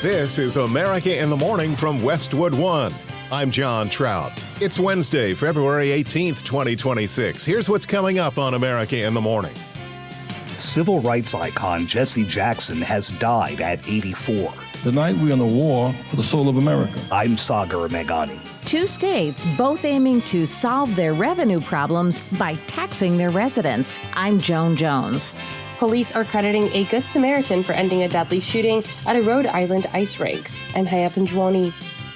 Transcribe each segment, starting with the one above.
This is America in the Morning from Westwood One. I'm John Trout. It's Wednesday, February 18th, 2026. Here's what's coming up on America in the Morning. Civil rights icon Jesse Jackson has died at 84. Tonight we're in a war for the soul of America. I'm Sagar Meghani. Two states both aiming to solve their revenue problems by taxing their residents. I'm Joan Jones. Police are crediting a good Samaritan for ending a deadly shooting at a Rhode Island ice rink. I'm Haya Panjwani.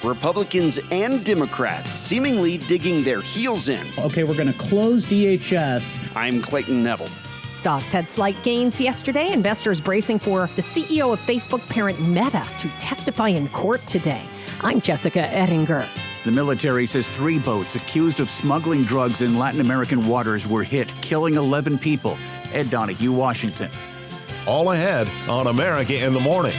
Republicans and Democrats seemingly digging their heels in. Okay, we're going to close DHS. I'm Clayton Neville. Stocks had slight gains yesterday. Investors bracing for the CEO of Facebook parent Meta to testify in court today. I'm Jessica Ettinger. The military says 3 boats accused of smuggling drugs in Latin American waters were hit, killing 11 people. Ed Donahue, Washington. All ahead on America in the Morning.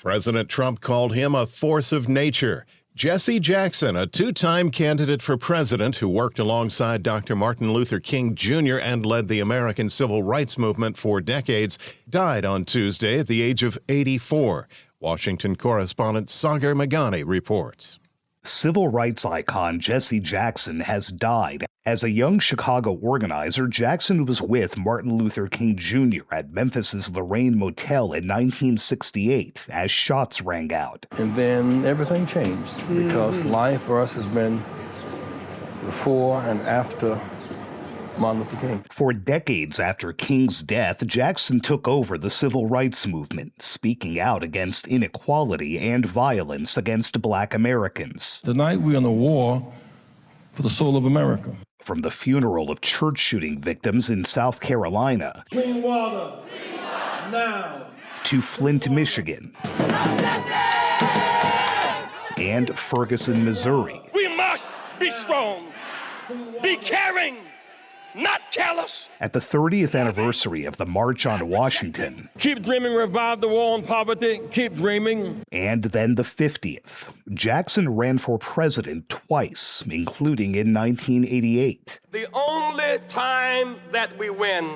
President Trump called him a force of nature. Jesse Jackson, a two-time candidate for president who worked alongside Dr. Martin Luther King Jr. and led the American civil rights movement for decades, died on Tuesday at the age of 84. Washington correspondent Sagar Meghani reports. Civil rights icon Jesse Jackson has died. As a young Chicago organizer, Jackson was with Martin Luther King Jr. at Memphis's Lorraine Motel in 1968 as shots rang out. And then everything changed because life for us has been before and after Martin Luther King. For decades after King's death, Jackson took over the civil rights movement, speaking out against inequality and violence against Black Americans. Tonight we're in a war for the soul of America. From the funeral of church shooting victims in South Carolina Clean water, now, to Flint, Michigan, and Ferguson, Missouri. we must be strong, be caring, not callous. At the 30th anniversary of the March on Washington, Keep dreaming, revive the war on poverty, keep dreaming. and then the 50th, Jackson ran for president twice, including in 1988. The only time that we win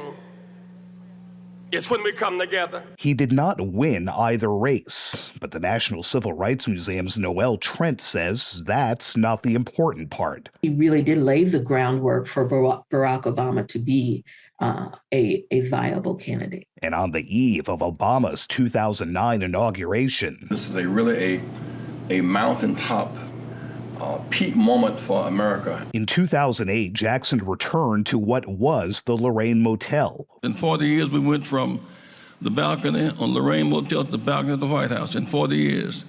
is when we come together. He did not win either race, but the National Civil Rights Museum's Noel Trent says that's not the important part. He really did lay the groundwork for Barack Obama to be a viable candidate. And on the eve of Obama's 2009 inauguration, This is a mountaintop peak moment for America. in 2008, Jackson returned to what was the Lorraine Motel. In 40 years, we went from the balcony on Lorraine Motel to the balcony of the White House. In 40 years,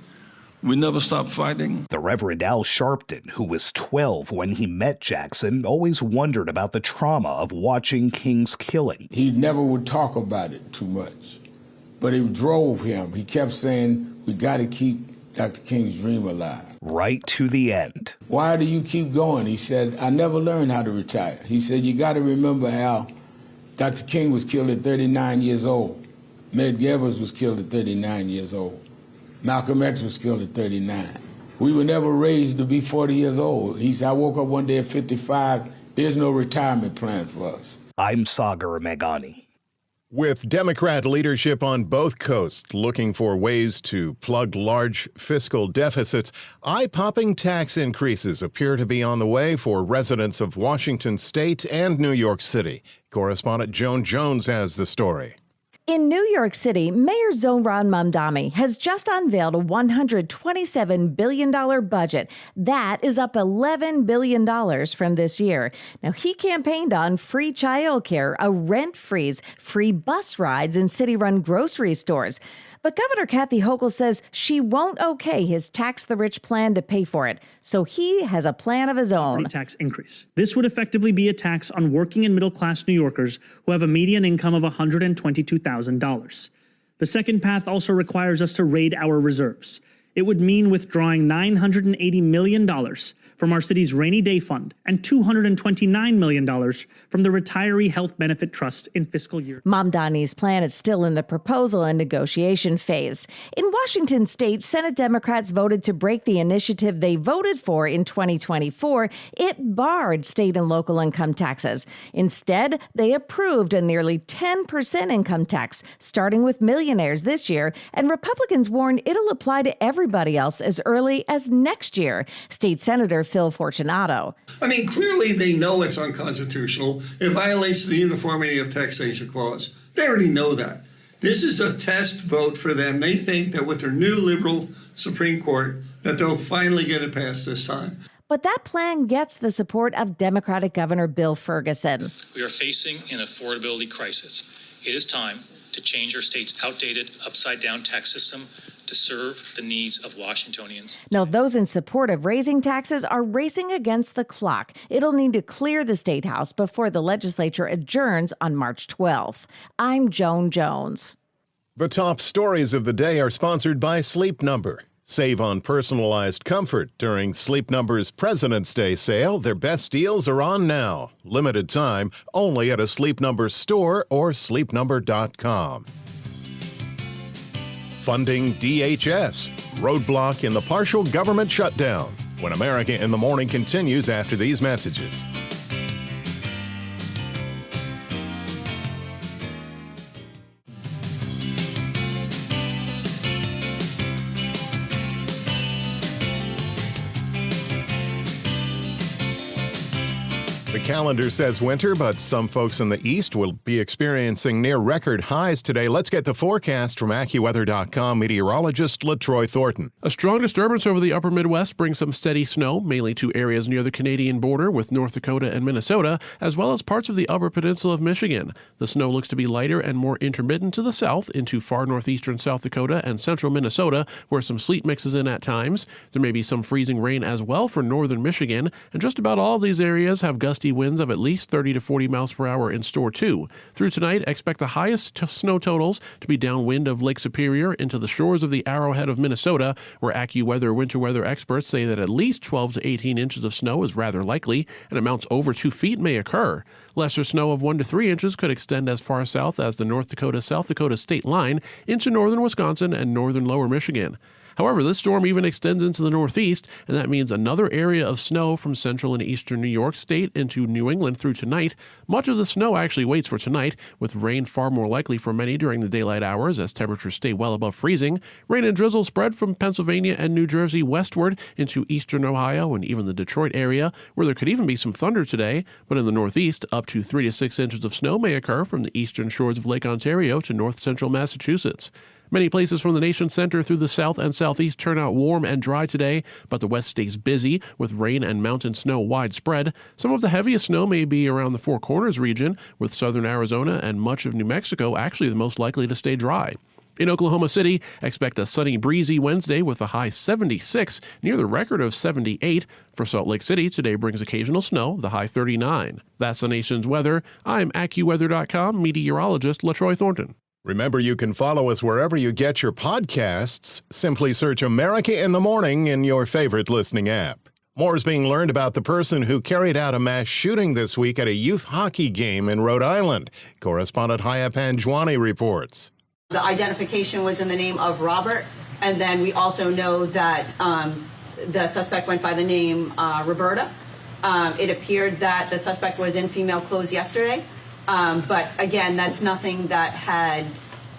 we never stopped fighting. The Reverend Al Sharpton, who was 12 when he met Jackson, always wondered about the trauma of watching King's killing. He never would talk about it too much, but it drove him. He kept saying, we got to keep Dr. King's dream alive. Right to the end. Why do you keep going? He said, I never learned how to retire. He said, you got to remember how Dr. King was killed at 39 years old. Medgar Evers was killed at 39 years old. Malcolm X was killed at 39. We were never raised to be 40 years old. He said, I woke up one day at 55. There's no retirement plan for us. I'm Sagar Meghani. With Democrat leadership on both coasts looking for ways to plug large fiscal deficits, eye-popping tax increases appear to be on the way for residents of Washington State and New York City. Correspondent Joan Jones has the story. In New York City, Mayor Zohran Mamdani has just unveiled a $127 billion budget. That is up $11 billion from this year. Now, he campaigned on free childcare, a rent freeze, free bus rides, and city-run grocery stores. But Governor Kathy Hochul says she won't okay his tax-the-rich plan to pay for it. So he has a plan of his own. Tax increase. This would effectively be a tax on working and middle-class New Yorkers who have a median income of $122,000. The second path also requires us to raid our reserves. It would mean withdrawing $980 million from our city's rainy day fund and $229 million from the Retiree Health Benefit Trust in fiscal year. Mamdani's plan is still in the proposal and negotiation phase. In Washington state, Senate Democrats voted to break the initiative they voted for in 2024. It barred state and local income taxes. Instead, they approved a nearly 10% income tax, starting with millionaires this year, and Republicans warn it'll apply to everybody else as early as next year. State Senator Phil Fortunato. I mean, clearly they know it's unconstitutional. It violates the uniformity of taxation clause. They already know that. This is a test vote for them. They think that with their new liberal Supreme Court, that they'll finally get it passed this time. But that plan gets the support of Democratic Governor Bill Ferguson. We are facing an affordability crisis. It is time to change our state's outdated, upside-down tax system to serve the needs of Washingtonians. Now, those in support of raising taxes are racing against the clock. It'll need to clear the State House before the legislature adjourns on March 12th. I'm Joan Jones. The top stories of the day are sponsored by Sleep Number. Save on personalized comfort during Sleep Number's President's Day sale. Their best deals are on now. Limited time, only at a Sleep Number store or sleepnumber.com. Funding DHS. Roadblock in the partial government shutdown. When America in the Morning continues after these messages. The calendar says winter, but some folks in the east will be experiencing near record highs today. Let's get the forecast from AccuWeather.com meteorologist LaTroy Thornton. A strong disturbance over the upper Midwest brings some steady snow, mainly to areas near the Canadian border with North Dakota and Minnesota, as well as parts of the upper peninsula of Michigan. The snow looks to be lighter and more intermittent to the south into far northeastern South Dakota and central Minnesota, where some sleet mixes in at times. There may be some freezing rain as well for northern Michigan, and just about all of these areas have gusty winds of at least 30 to 40 miles per hour in store too. Through tonight, expect the highest snow totals to be downwind of Lake Superior into the shores of the Arrowhead of Minnesota, where AccuWeather winter weather experts say that at least 12 to 18 inches of snow is rather likely, and amounts over 2 feet may occur. Lesser snow of 1 to 3 inches could extend as far south as the North Dakota-South Dakota state line into northern Wisconsin and northern lower Michigan. However, this storm even extends into the northeast, and that means another area of snow from central and eastern New York State into New England through tonight. Much of the snow actually waits for tonight, with rain far more likely for many during the daylight hours as temperatures stay well above freezing. Rain and drizzle spread from Pennsylvania and New Jersey westward into eastern Ohio and even the Detroit area, where there could even be some thunder today. But in the northeast, up to 3 to 6 inches of snow may occur from the eastern shores of Lake Ontario to north central Massachusetts. Many places from the nation's center through the south and southeast turn out warm and dry today, but the west stays busy with rain and mountain snow widespread. Some of the heaviest snow may be around the Four Corners region, with southern Arizona and much of New Mexico actually the most likely to stay dry. In Oklahoma City, expect a sunny, breezy Wednesday with a high 76, near the record of 78. For Salt Lake City, today brings occasional snow, the high 39. That's the nation's weather. I'm AccuWeather.com meteorologist LaTroy Thornton. Remember, you can follow us wherever you get your podcasts. Simply search America in the Morning in your favorite listening app. More is being learned about the person who carried out a mass shooting this week at a youth hockey game in Rhode Island. Correspondent Haya Panjwani reports. The identification was in the name of Robert, and then we also know that the suspect went by the name Roberta. It appeared that the suspect was in female clothes yesterday. But again, that's nothing that had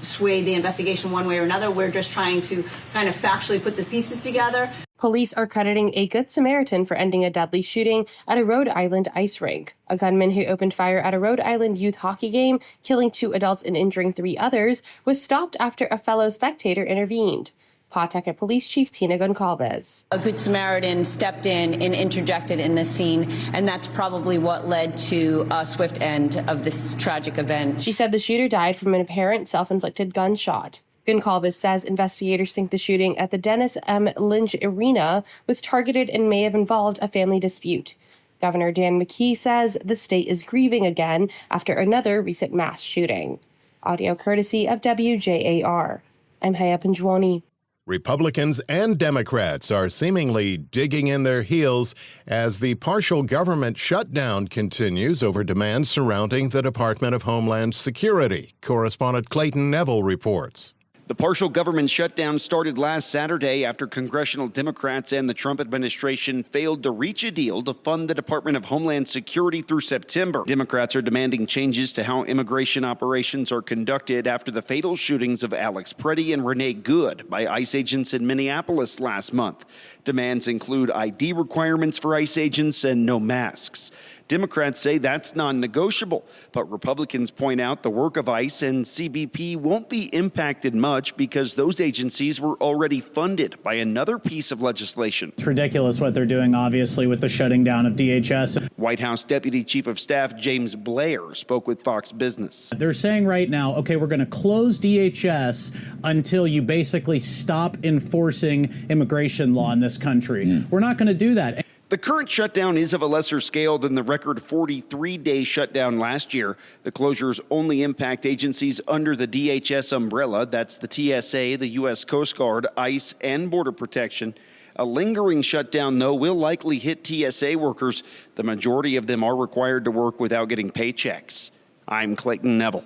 swayed the investigation one way or another. We're just trying to kind of factually put the pieces together. Police are crediting a Good Samaritan for ending a deadly shooting at a Rhode Island ice rink. A gunman who opened fire at a Rhode Island youth hockey game, killing 2 adults and injuring 3 others, was stopped after a fellow spectator intervened. Pawtucket Police Chief Tina Goncalves. A Good Samaritan stepped in and interjected in this scene, and that's probably what led to a swift end of this tragic event. She said the shooter died from an apparent self-inflicted gunshot. Goncalves says investigators think the shooting at the Dennis M. Lynch Arena was targeted and may have involved a family dispute. Governor Dan McKee says the state is grieving again after another recent mass shooting. Audio courtesy of WJAR. I'm Haya Panjwani. Republicans and Democrats are seemingly digging in their heels as the partial government shutdown continues over demands surrounding the Department of Homeland Security. Correspondent Clayton Neville reports. The partial government shutdown started last Saturday after congressional Democrats and the Trump administration failed to reach a deal to fund the Department of Homeland Security through September. Democrats are demanding changes to how immigration operations are conducted after the fatal shootings of Alex Preddy and Renee Good by ICE agents in Minneapolis last month. Demands include ID requirements for ICE agents and no masks. Democrats say that's non-negotiable, but Republicans point out the work of ICE and CBP won't be impacted much because those agencies were already funded by another piece of legislation. It's ridiculous what they're doing, obviously, with the shutting down of DHS. White House Deputy Chief of Staff James Blair spoke with Fox Business. They're saying right now, okay, we're going to close DHS until you basically stop enforcing immigration law in this country. We're not going to do that. The current shutdown is of a lesser scale than the record 43-day shutdown last year. The closures only impact agencies under the DHS umbrella. That's the TSA, the U.S. Coast Guard, ICE, and Border Protection. A lingering shutdown, though, will likely hit TSA workers. The majority of them are required to work without getting paychecks. I'm Clayton Neville.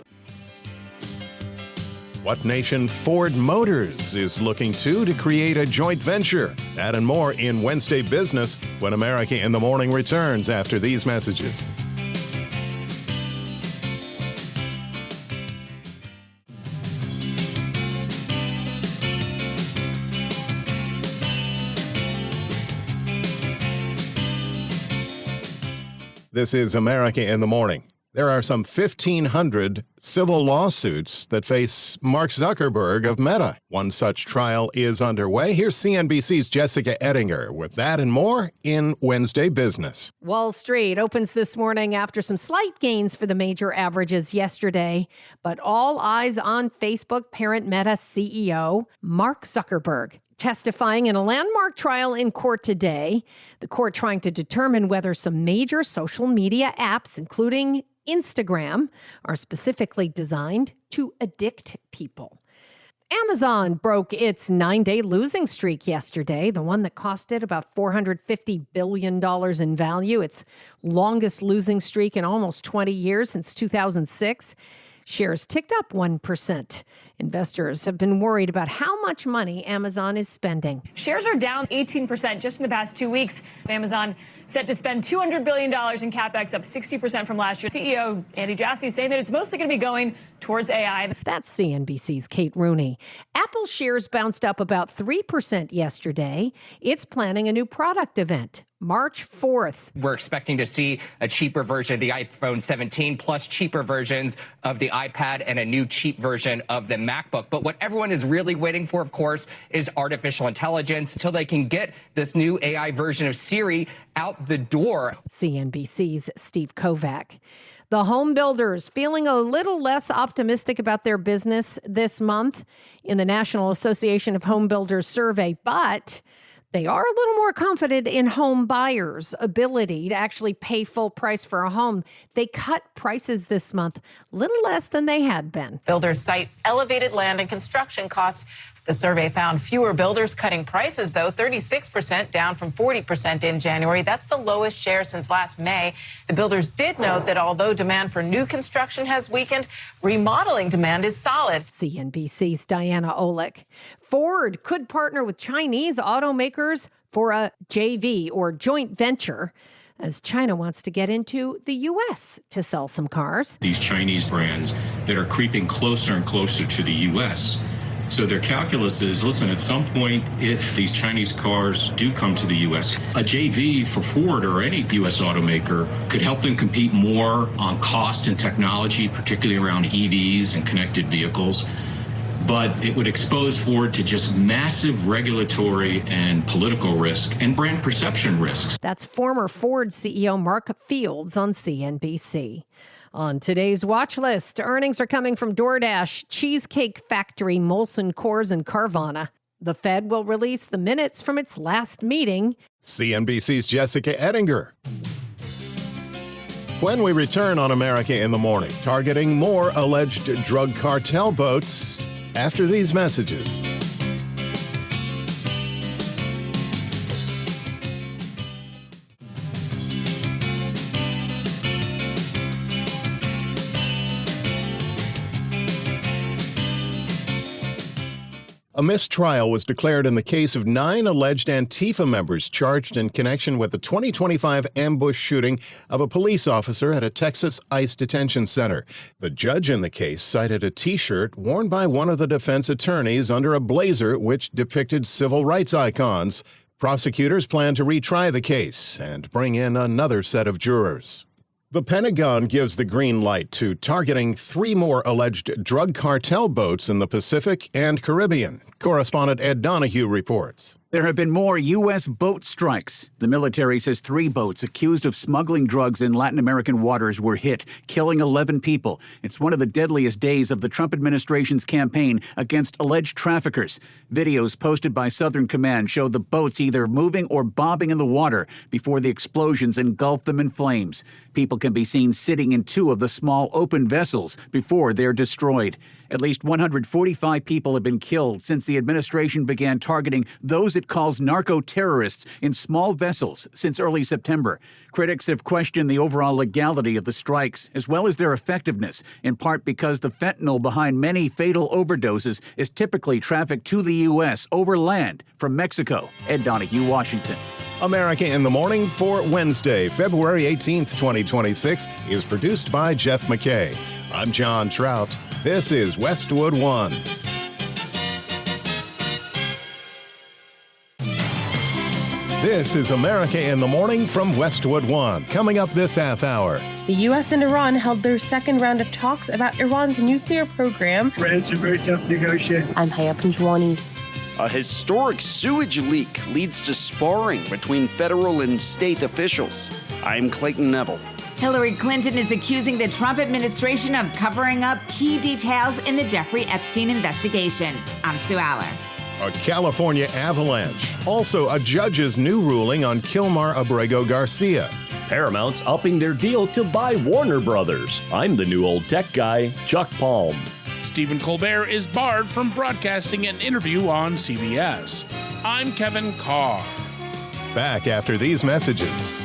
What nation Ford Motors is looking to create a joint venture. That and more in Wednesday Business when America in the Morning returns after these messages. This is America in the Morning. There are some 1,500 civil lawsuits that face Mark Zuckerberg of Meta. One such trial is underway. Here's CNBC's Jessica Ettinger with that and more in Wednesday Business. Wall Street opens this morning after some slight gains for the major averages yesterday, but all eyes on Facebook parent Meta CEO Mark Zuckerberg. Testifying in a landmark trial in court today, the court trying to determine whether some major social media apps, including Instagram, are specifically designed to addict people. Amazon broke its 9-day losing streak yesterday, the one that cost it about $450 billion in value, its longest losing streak in almost 20 years since 2006. Shares ticked up 1%. Investors have been worried about how much money Amazon is spending. Shares are down 18% just in the past 2 weeks. Amazon set to spend $200 billion in CapEx, up 60% from last year. CEO Andy Jassy saying that it's mostly going to be going towards AI. That's CNBC's Kate Rooney. Apple shares bounced up about 3% yesterday. It's planning a new product event, March 4th. We're expecting to see a cheaper version of the iPhone 17 plus cheaper versions of the iPad and a new cheap version of the MacBook. But what everyone is really waiting for, of course, is artificial intelligence until they can get this new AI version of Siri out the door. CNBC's Steve Kovac. The home builders feeling a little less optimistic about their business this month in the National Association of Home Builders survey, but they are a little more confident in home buyers' ability to actually pay full price for a home. They cut prices this month, little less than they had been. Builders cite elevated land and construction costs. The survey found fewer builders cutting prices, though, 36% down from 40% in January. That's the lowest share since last May. The builders did note that although demand for new construction has weakened, remodeling demand is solid. CNBC's Diana Olick. Ford could partner with Chinese automakers for a JV or joint venture as China wants to get into the U.S. to sell some cars. These Chinese brands that are creeping closer and closer to the U.S. So their calculus is, listen, at some point, if these Chinese cars do come to the U.S., a JV for Ford or any U.S. automaker could help them compete more on cost and technology, particularly around EVs and connected vehicles. But it would expose Ford to just massive regulatory and political risk and brand perception risks. That's former Ford CEO Mark Fields on CNBC. On today's watch list, earnings are coming from DoorDash, Cheesecake Factory, Molson Coors, and Carvana. The Fed will release the minutes from its last meeting. CNBC's Jessica Ettinger. When we return on America in the Morning, targeting more alleged drug cartel boats after these messages. A mistrial was declared in the case of 9 alleged Antifa members charged in connection with the 2025 ambush shooting of a police officer at a Texas ICE detention center. The judge in the case cited a T-shirt worn by one of the defense attorneys under a blazer which depicted civil rights icons. Prosecutors plan to retry the case and bring in another set of jurors. The Pentagon gives the green light to targeting 3 more alleged drug cartel boats in the Pacific and Caribbean. Correspondent Ed Donahue reports. There have been more U.S. boat strikes. The military says 3 boats accused of smuggling drugs in Latin American waters were hit, killing 11 people. It's one of the deadliest days of the Trump administration's campaign against alleged traffickers. Videos posted by Southern Command show the boats either moving or bobbing in the water before the explosions engulf them in flames. People can be seen sitting in 2 of the small open vessels before they're destroyed. At least 145 people have been killed since the administration began targeting those it calls narco-terrorists in small vessels since early September. Critics have questioned the overall legality of the strikes, as well as their effectiveness, in part because the fentanyl behind many fatal overdoses is typically trafficked to the U.S. over land from Mexico. Ed Donahue, Washington. America in the Morning for Wednesday, February 18th, 2026, is produced by Jeff McKay. I'm John Trout. This is Westwood One. This is America in the Morning from Westwood One. Coming up this half hour. The U.S. and Iran held their second round of talks about Iran's nuclear program. It's a very tough negotiation. I'm Haya Panjwani. A historic sewage leak leads to sparring between federal and state officials. I'm Clayton Neville. Hillary Clinton is accusing the Trump administration of covering up key details in the Jeffrey Epstein investigation. I'm Sue Aller. A California avalanche. Also, a judge's new ruling on Kilmar Abrego Garcia. Paramount's upping their deal to buy Warner Brothers. I'm the new old tech guy, Chuck Palm. Stephen Colbert is barred from broadcasting an interview on CBS. I'm Kevin Carr. Back after these messages.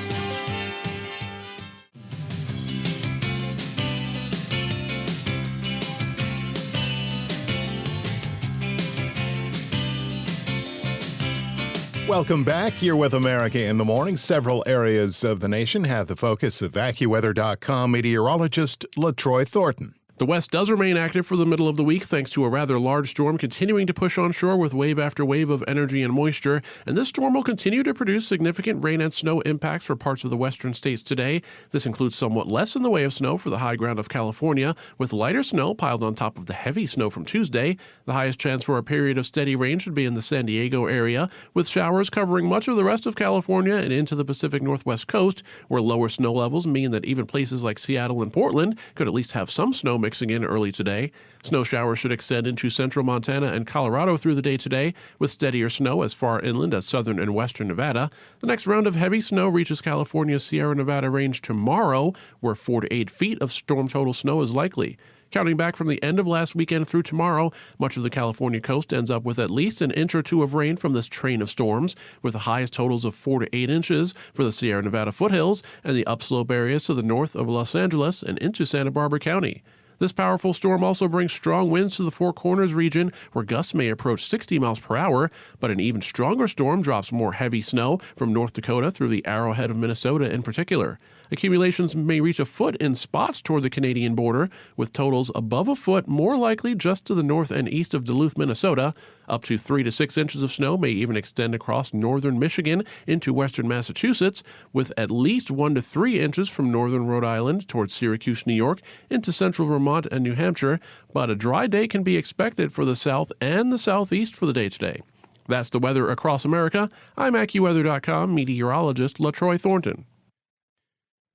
Welcome back. You're with America in the Morning. Several areas of the nation have the focus of AccuWeather.com meteorologist LaTroy Thornton. The west does remain active for the middle of the week thanks to a rather large storm continuing to push onshore with wave after wave of energy and moisture, and this storm will continue to produce significant rain and snow impacts for parts of the western states today. This includes somewhat less in the way of snow for the high ground of California, with lighter snow piled on top of the heavy snow from Tuesday. The highest chance for a period of steady rain should be in the San Diego area, with showers covering much of the rest of California and into the Pacific Northwest coast, where lower snow levels mean that even places like Seattle and Portland could at least have some snow mixing in early today. Snow showers should extend into central Montana and Colorado through the day today, with steadier snow as far inland as southern and western Nevada. The next round of heavy snow reaches California's Sierra Nevada range tomorrow, where 4 to 8 feet of storm total snow is likely. Counting back from the end of last weekend through tomorrow, much of the California coast ends up with at least an inch or 2 of rain from this train of storms, with the highest totals of 4 to 8 inches for the Sierra Nevada foothills and the upslope areas to the north of Los Angeles and into Santa Barbara County. This powerful storm also brings strong winds to the Four Corners region, where gusts may approach 60 miles per hour, but an even stronger storm drops more heavy snow from North Dakota through the Arrowhead of Minnesota in particular. Accumulations may reach a foot in spots toward the Canadian border, with totals above a foot more likely just to the north and east of Duluth, Minnesota. Up to 3 to 6 inches of snow may even extend across northern Michigan into western Massachusetts, with at least 1 to 3 inches from northern Rhode Island towards Syracuse, New York, into central Vermont and New Hampshire. But a dry day can be expected for the south and the southeast for the day today. That's the weather across America. I'm AccuWeather.com meteorologist LaTroy Thornton.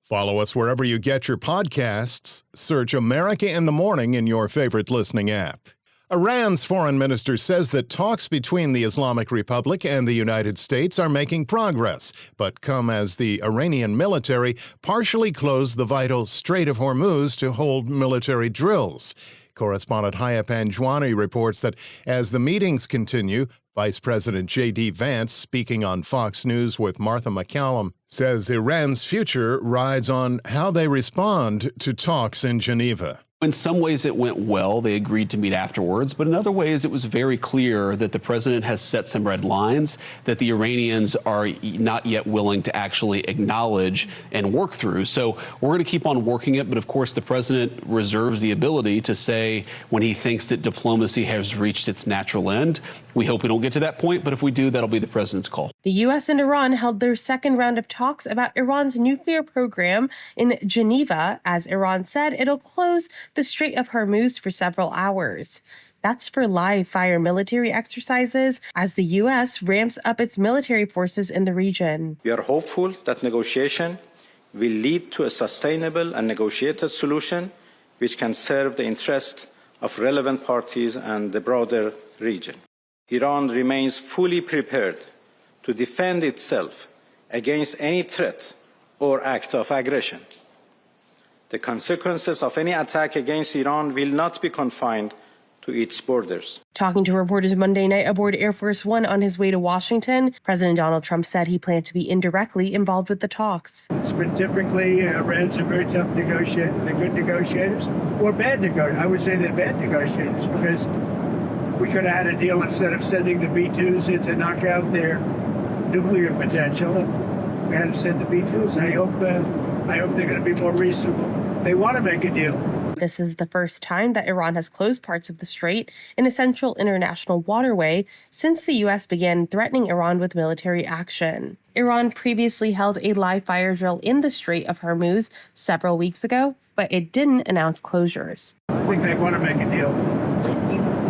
Follow us wherever you get your podcasts. Search America in the Morning in your favorite listening app. Iran's foreign minister says that talks between the Islamic Republic and the United States are making progress, but come as the Iranian military partially closed the vital Strait of Hormuz to hold military drills. Correspondent Haya Panjwani reports that as the meetings continue, Vice President J.D. Vance, speaking on Fox News with Martha McCallum, says Iran's future rides on how they respond to talks in Geneva. In some ways it went well. They agreed to meet afterwards. But in other ways, it was very clear that the president has set some red lines that the Iranians are not yet willing to actually acknowledge and work through. So we're going to keep on working it. But of course, the president reserves the ability to say when he thinks that diplomacy has reached its natural end. We hope we don't get to that point. But if we do, that'll be the president's call. The U.S. and Iran held their second round of talks about Iran's nuclear program in Geneva. As Iran said, it'll close the Strait of Hormuz for several hours. That's for live fire military exercises as the U.S. ramps up its military forces in the region. We are hopeful that negotiation will lead to a sustainable and negotiated solution which can serve the interest of relevant parties and the broader region. Iran remains fully prepared to defend itself against any threat or act of aggression. The consequences of any attack against Iran will not be confined to its borders. Talking to reporters Monday night aboard Air Force One on his way to Washington, President Donald Trump said he planned to be indirectly involved with the talks. It's been typically Iran's a very tough negotiator. They're good negotiators or bad negotiators. I would say they're bad negotiators because we could have had a deal instead of sending the B-2s in to knock out their nuclear potential. We had to send the B-2s. I hope they're going to be more reasonable. They want to make a deal. This is the first time that Iran has closed parts of the strait, an essential international waterway, since the U.S. began threatening Iran with military action. Iran previously held a live fire drill in the Strait of Hormuz several weeks ago, but it didn't announce closures. I think they want to make a deal.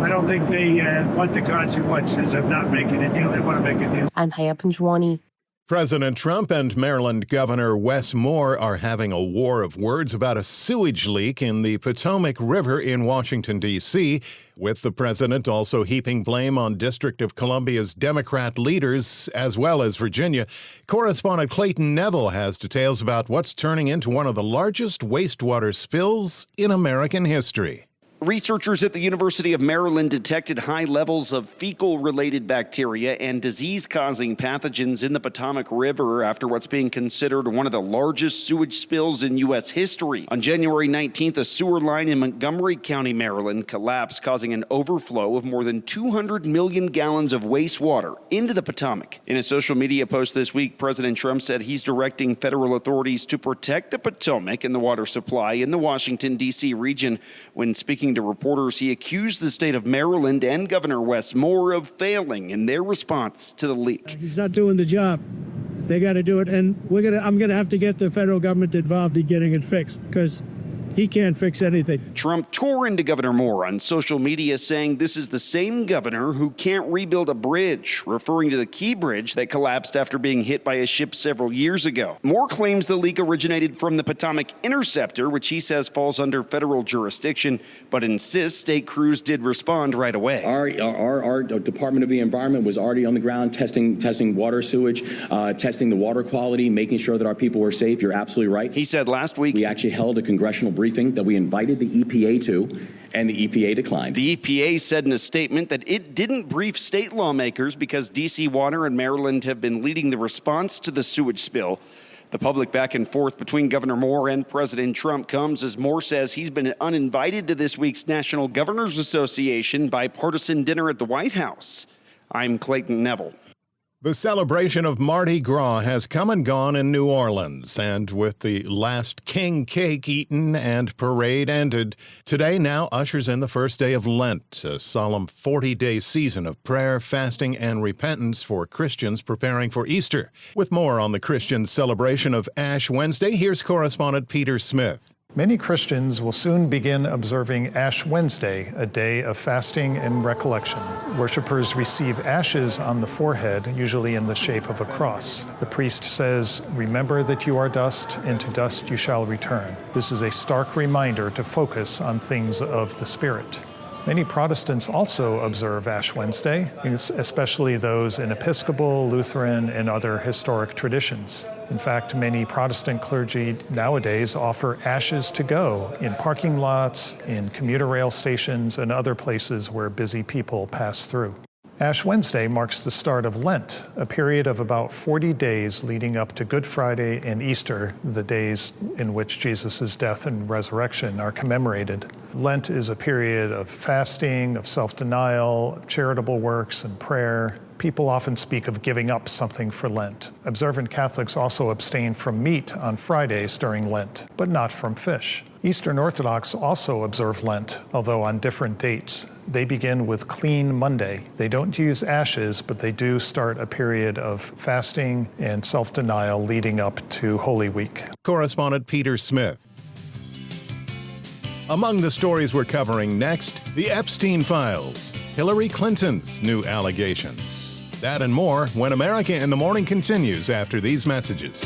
I don't think they want the consequences of not making a deal. They want to make a deal. I'm Haya Panjwani. President Trump and Maryland Governor Wes Moore are having a war of words about a sewage leak in the Potomac River in Washington, D.C., with the president also heaping blame on District of Columbia's Democrat leaders, as well as Virginia. Correspondent Clayton Neville has details about what's turning into one of the largest wastewater spills in American history. Researchers at the University of Maryland detected high levels of fecal-related bacteria and disease-causing pathogens in the Potomac River after what's being considered one of the largest sewage spills in U.S. history. On January 19th, a sewer line in Montgomery County, Maryland, collapsed, causing an overflow of more than 200 million gallons of wastewater into the Potomac. In a social media post this week, President Trump said he's directing federal authorities to protect the Potomac and the water supply in the Washington, D.C. region. When speaking to reporters, he accused the state of Maryland and Governor Wes Moore of failing in their response to the leak. He's not doing the job. They got to do it, and I'm going to have to get the federal government involved in getting it fixed because he can't fix anything. Trump tore into Governor Moore on social media, saying this is the same governor who can't rebuild a bridge, referring to the Key Bridge that collapsed after being hit by a ship several years ago. Moore claims the leak originated from the Potomac Interceptor, which he says falls under federal jurisdiction, but insists state crews did respond right away. Our Department of the Environment was already on the ground testing water sewage, testing the water quality, making sure that our people were safe. You're absolutely right. He said last week we actually held a congressional briefing that we invited the EPA to, and the EPA declined. The EPA said in a statement that it didn't brief state lawmakers because D.C. Water and Maryland have been leading the response to the sewage spill. The public back and forth between Governor Moore and President Trump comes as Moore says he's been uninvited to this week's National Governors Association bipartisan dinner at the White House. I'm Clayton Neville. The celebration of Mardi Gras has come and gone in New Orleans, and with the last king cake eaten and parade ended, today now ushers in the first day of Lent, a solemn 40-day season of prayer, fasting, and repentance for Christians preparing for Easter. With more on the Christian celebration of Ash Wednesday, here's correspondent Peter Smith. Many Christians will soon begin observing Ash Wednesday, a day of fasting and recollection. Worshippers receive ashes on the forehead, usually in the shape of a cross. The priest says, "Remember that you are dust, and to dust you shall return." This is a stark reminder to focus on things of the Spirit. Many Protestants also observe Ash Wednesday, especially those in Episcopal, Lutheran, and other historic traditions. In fact, many Protestant clergy nowadays offer ashes to go in parking lots, in commuter rail stations, and other places where busy people pass through. Ash Wednesday marks the start of Lent, a period of about 40 days leading up to Good Friday and Easter, the days in which Jesus' death and resurrection are commemorated. Lent is a period of fasting, of self-denial, of charitable works, and prayer. People often speak of giving up something for Lent. Observant Catholics also abstain from meat on Fridays during Lent, but not from fish. Eastern Orthodox also observe Lent, although on different dates. They begin with Clean Monday. They don't use ashes, but they do start a period of fasting and self-denial leading up to Holy Week. Correspondent Peter Smith. Among the stories we're covering next, the Epstein files, Hillary Clinton's new allegations. That and more when America in the Morning continues after these messages.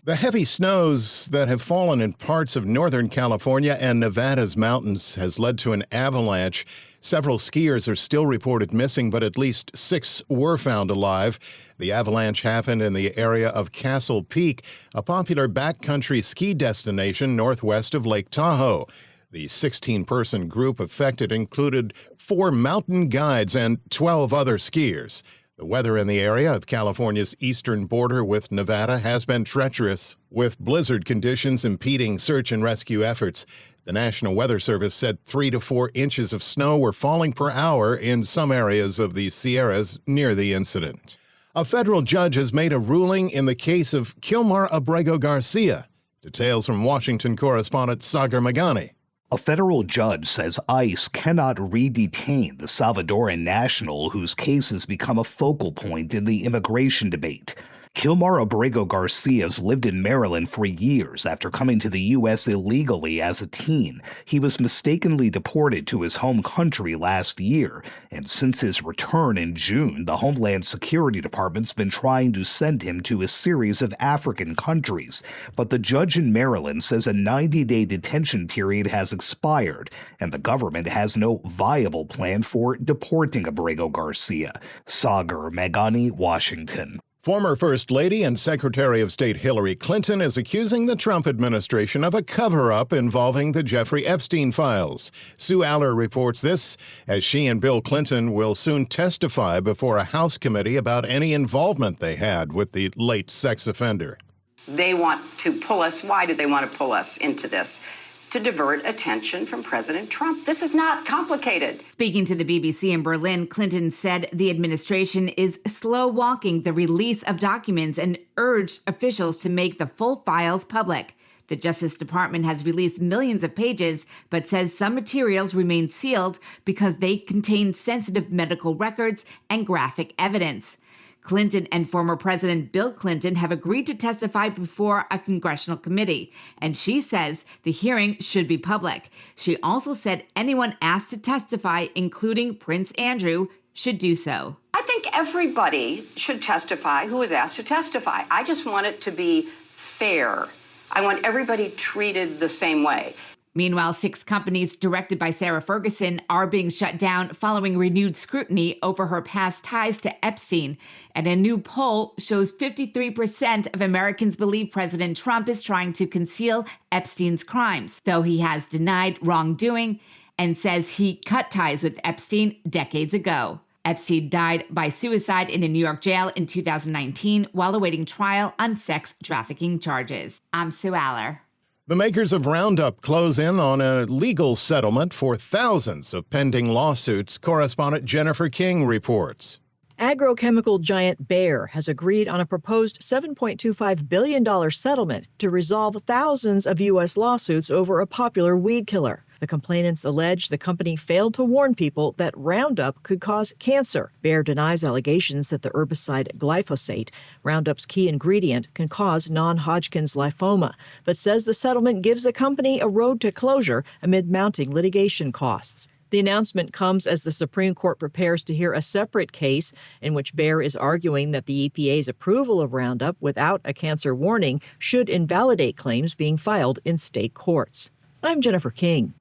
The heavy snows that have fallen in parts of Northern California and Nevada's mountains has led to an avalanche. Several skiers are still reported missing, but at least 6 were found alive. The avalanche happened in the area of Castle Peak, a popular backcountry ski destination northwest of Lake Tahoe. The 16-person group affected included 4 mountain guides and 12 other skiers. The weather in the area of California's eastern border with Nevada has been treacherous, with blizzard conditions impeding search and rescue efforts. The National Weather Service said 3 to 4 inches of snow were falling per hour in some areas of the Sierras near the incident. A federal judge has made a ruling in the case of Kilmar Abrego Garcia. Details from Washington correspondent Sagar Meghani. A federal judge says ICE cannot re-detain the Salvadoran national whose case has become a focal point in the immigration debate. Kilmar Abrego Garcia's lived in Maryland for years after coming to the U.S. illegally as a teen. He was mistakenly deported to his home country last year, and since his return in June, the Homeland Security Department's been trying to send him to a series of African countries. But the judge in Maryland says a 90-day detention period has expired, and the government has no viable plan for deporting Abrego Garcia. Sagar Meghani, Washington. Former First Lady and Secretary of State Hillary Clinton is accusing the Trump administration of a cover-up involving the Jeffrey Epstein files. Sue Aller reports this as she and Bill Clinton will soon testify before a House committee about any involvement they had with the late sex offender. They want to pull us. Why do they want to pull us into this? To divert attention from President Trump. This is not complicated. Speaking to the BBC in Berlin, Clinton said the administration is slow-walking the release of documents and urged officials to make the full files public. The Justice Department has released millions of pages, but says some materials remain sealed because they contain sensitive medical records and graphic evidence. Clinton and former President Bill Clinton have agreed to testify before a congressional committee, and she says the hearing should be public. She also said anyone asked to testify, including Prince Andrew, should do so. I think everybody should testify who is asked to testify. I just want it to be fair. I want everybody treated the same way. Meanwhile, 6 companies directed by Sarah Ferguson are being shut down following renewed scrutiny over her past ties to Epstein. And a new poll shows 53% of Americans believe President Trump is trying to conceal Epstein's crimes, though he has denied wrongdoing and says he cut ties with Epstein decades ago. Epstein died by suicide in a New York jail in 2019 while awaiting trial on sex trafficking charges. I'm Sue Aller. The makers of Roundup close in on a legal settlement for thousands of pending lawsuits. Correspondent Jennifer King reports. Agrochemical giant Bayer has agreed on a proposed $7.25 billion settlement to resolve thousands of U.S. lawsuits over a popular weed killer. The complainants allege the company failed to warn people that Roundup could cause cancer. Bayer denies allegations that the herbicide glyphosate, Roundup's key ingredient, can cause non-Hodgkin's lymphoma, but says the settlement gives the company a road to closure amid mounting litigation costs. The announcement comes as the Supreme Court prepares to hear a separate case in which Bayer is arguing that the EPA's approval of Roundup without a cancer warning should invalidate claims being filed in state courts. I'm Jennifer King.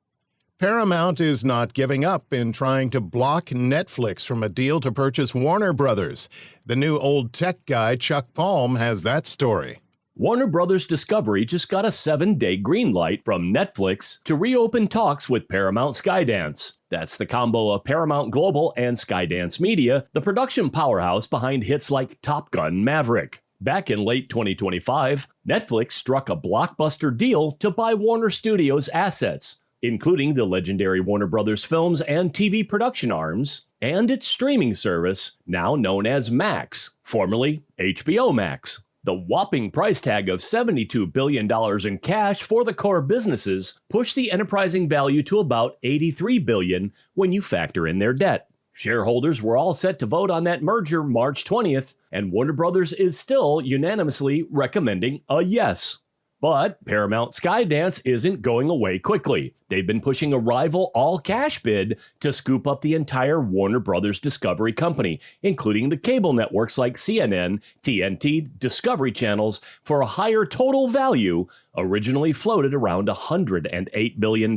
Paramount is not giving up in trying to block Netflix from a deal to purchase Warner Brothers. The new old tech guy, Chuck Palm, has that story. Warner Brothers Discovery just got a 7-day green light from Netflix to reopen talks with Paramount Skydance. That's the combo of Paramount Global and Skydance Media, the production powerhouse behind hits like Top Gun: Maverick. Back in late 2025, Netflix struck a blockbuster deal to buy Warner Studios' assets, including the legendary Warner Brothers films and TV production arms, and its streaming service, now known as Max, formerly HBO Max. The whopping price tag of $72 billion in cash for the core businesses pushed the enterprising value to about $83 billion when you factor in their debt. Shareholders were all set to vote on that merger March 20th, and Warner Brothers is still unanimously recommending a yes. But Paramount Skydance isn't going away quickly. They've been pushing a rival all-cash bid to scoop up the entire Warner Brothers Discovery company, including the cable networks like CNN, TNT, Discovery Channels, for a higher total value, originally floated around $108 billion.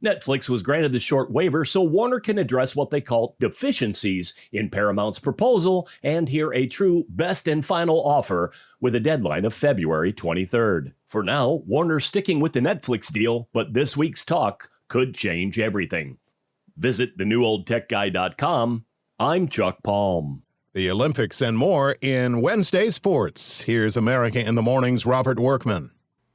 Netflix was granted the short waiver so Warner can address what they call deficiencies in Paramount's proposal and hear a true best and final offer with a deadline of February 23rd. For now, Warner's sticking with the Netflix deal, but this week's talk could change everything. Visit thenewOldTechGuy.com. I'm Chuck Palm. The Olympics and more in Wednesday Sports. Here's America in the Morning's Robert Workman.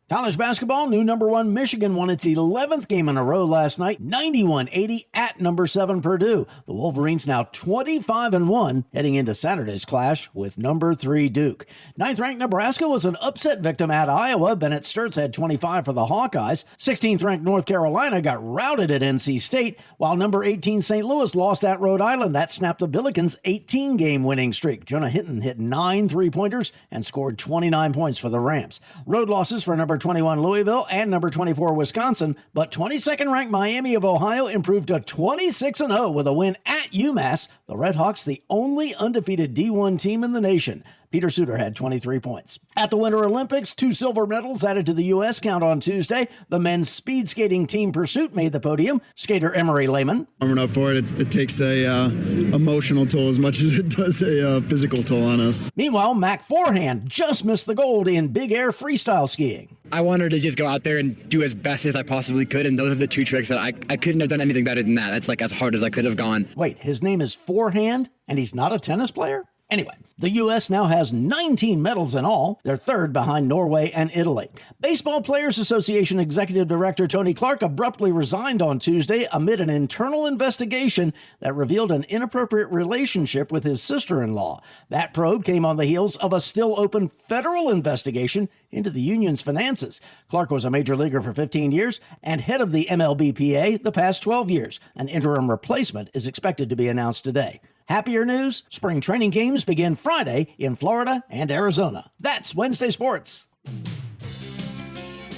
College basketball, new number 1 Michigan won its 11th game in a row last night, 91-80 at number 7 Purdue. The Wolverines now 25-1 heading into Saturday's clash with number 3 Duke. 9th-ranked Nebraska was an upset victim at Iowa. Bennett Sturts had 25 for the Hawkeyes. 16th-ranked North Carolina got routed at NC State, while number 18 St. Louis lost at Rhode Island. That snapped the Billikens' 18-game winning streak. Jonah Hinton hit 9 3-pointers and scored 29 points for the Rams. Road losses for number 21 Louisville and number 24 Wisconsin, but 22nd ranked Miami of Ohio improved to 26-0 with a win at UMass. The Redhawks, the only undefeated D1 team in the nation. Peter Suter had 23 points. At the Winter Olympics, 2 silver medals added to the U.S. count on Tuesday. The men's speed skating team pursuit made the podium. Skater Emery Lehman. Warming up for it, it takes a emotional toll as much as it does a physical toll on us. Meanwhile, Mac Forehand just missed the gold in big air freestyle skiing. I wanted to just go out there and do as best as I possibly could, and those are the 2 tricks that I couldn't have done anything better than that. That's like as hard as I could have gone. Wait, his name is Forehand, and he's not a tennis player? Anyway, the U.S. now has 19 medals in all. They're third behind Norway and Italy. Baseball Players Association Executive Director Tony Clark abruptly resigned on Tuesday amid an internal investigation that revealed an inappropriate relationship with his sister-in-law. That probe came on the heels of a still open federal investigation into the union's finances. Clark was a major leaguer for 15 years and head of the MLBPA the past 12 years. An interim replacement is expected to be announced today. Happier news, spring training games begin Friday in Florida and Arizona. That's Wednesday Sports.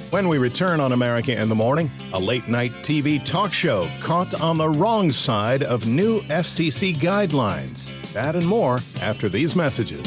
When we return on America in the Morning, a late-night TV talk show caught on the wrong side of new FCC guidelines. That and more after these messages.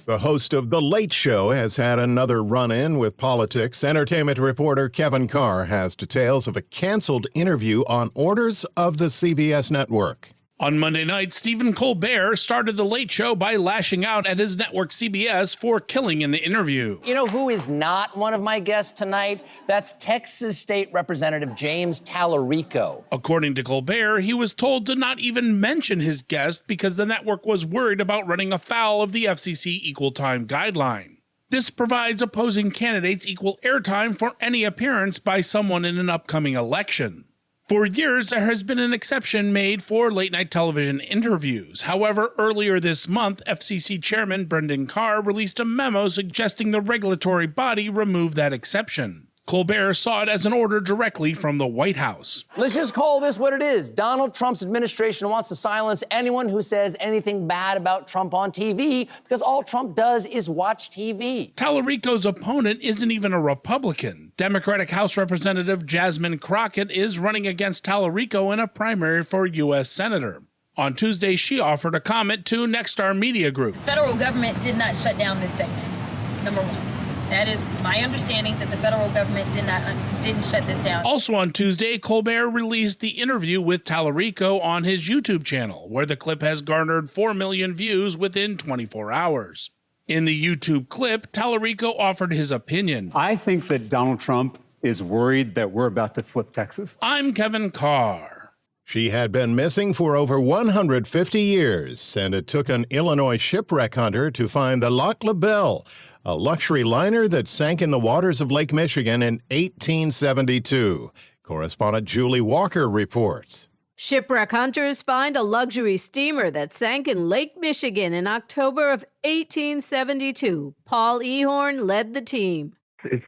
The host of The Late Show has had another run-in with politics. Entertainment reporter Kevin Carr has details of a canceled interview on orders of the CBS network. On Monday night, Stephen Colbert started The Late Show by lashing out at his network CBS for killing an interview. You know who is not one of my guests tonight? That's Texas State Representative James Tallarico. According to Colbert, he was told to not even mention his guest because the network was worried about running afoul of the FCC equal time guideline. This provides opposing candidates equal airtime for any appearance by someone in an upcoming election. For years, there has been an exception made for late-night television interviews. However, earlier this month, FCC Chairman Brendan Carr released a memo suggesting the regulatory body remove that exception. Colbert saw it as an order directly from the White House. Let's just call this what it is. Donald Trump's administration wants to silence anyone who says anything bad about Trump on TV because all Trump does is watch TV. Tallarico's opponent isn't even a Republican. Democratic House Representative Jasmine Crockett is running against Tallarico in a primary for U.S. Senator. On Tuesday, she offered a comment to Nexstar Media Group. The federal government did not shut down this segment, number one. That is my understanding, that the federal government didn't shut this down. Also on Tuesday, Colbert released the interview with Tallarico on his YouTube channel, where the clip has garnered 4 million views within 24 hours. In the YouTube clip, Tallarico offered his opinion. I think that Donald Trump is worried that we're about to flip Texas. I'm Kevin Carr. She had been missing for over 150 years, and it took an Illinois shipwreck hunter to find the Lac La Belle, a luxury liner that sank in the waters of Lake Michigan in 1872. Correspondent Julie Walker reports. Shipwreck hunters find a luxury steamer that sank in Lake Michigan in October of 1872. Paul Ehorn led the team. It's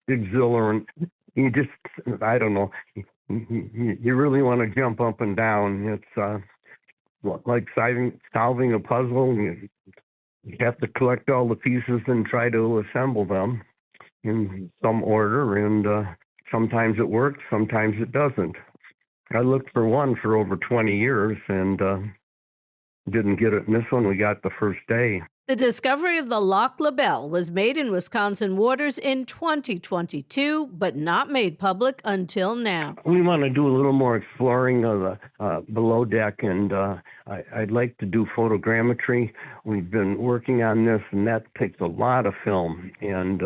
exhilarant. You just, I don't know. You really want to jump up and down. It's like solving a puzzle. You have to collect all the pieces and try to assemble them in some order, and sometimes it works, sometimes it doesn't. I looked for one for over 20 years and didn't get it. And this one we got the first day. The discovery of the Lac La Belle was made in Wisconsin waters in 2022, but not made public until now. We want to do a little more exploring of the below deck, and I'd like to do photogrammetry. We've been working on this, and that takes a lot of film, and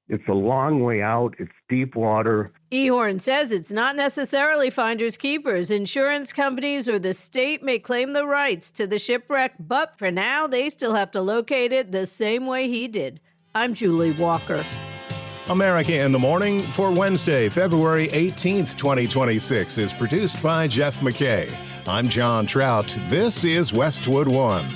it's a long way out. It's deep water. Ehorn says it's not necessarily finders keepers. Insurance companies or the state may claim the rights to the shipwreck, but for now, they still have to locate it the same way he did. I'm Julie Walker. America in the Morning for Wednesday, February 18th, 2026 is produced by Jeff McKay. I'm John Trout. This is Westwood One.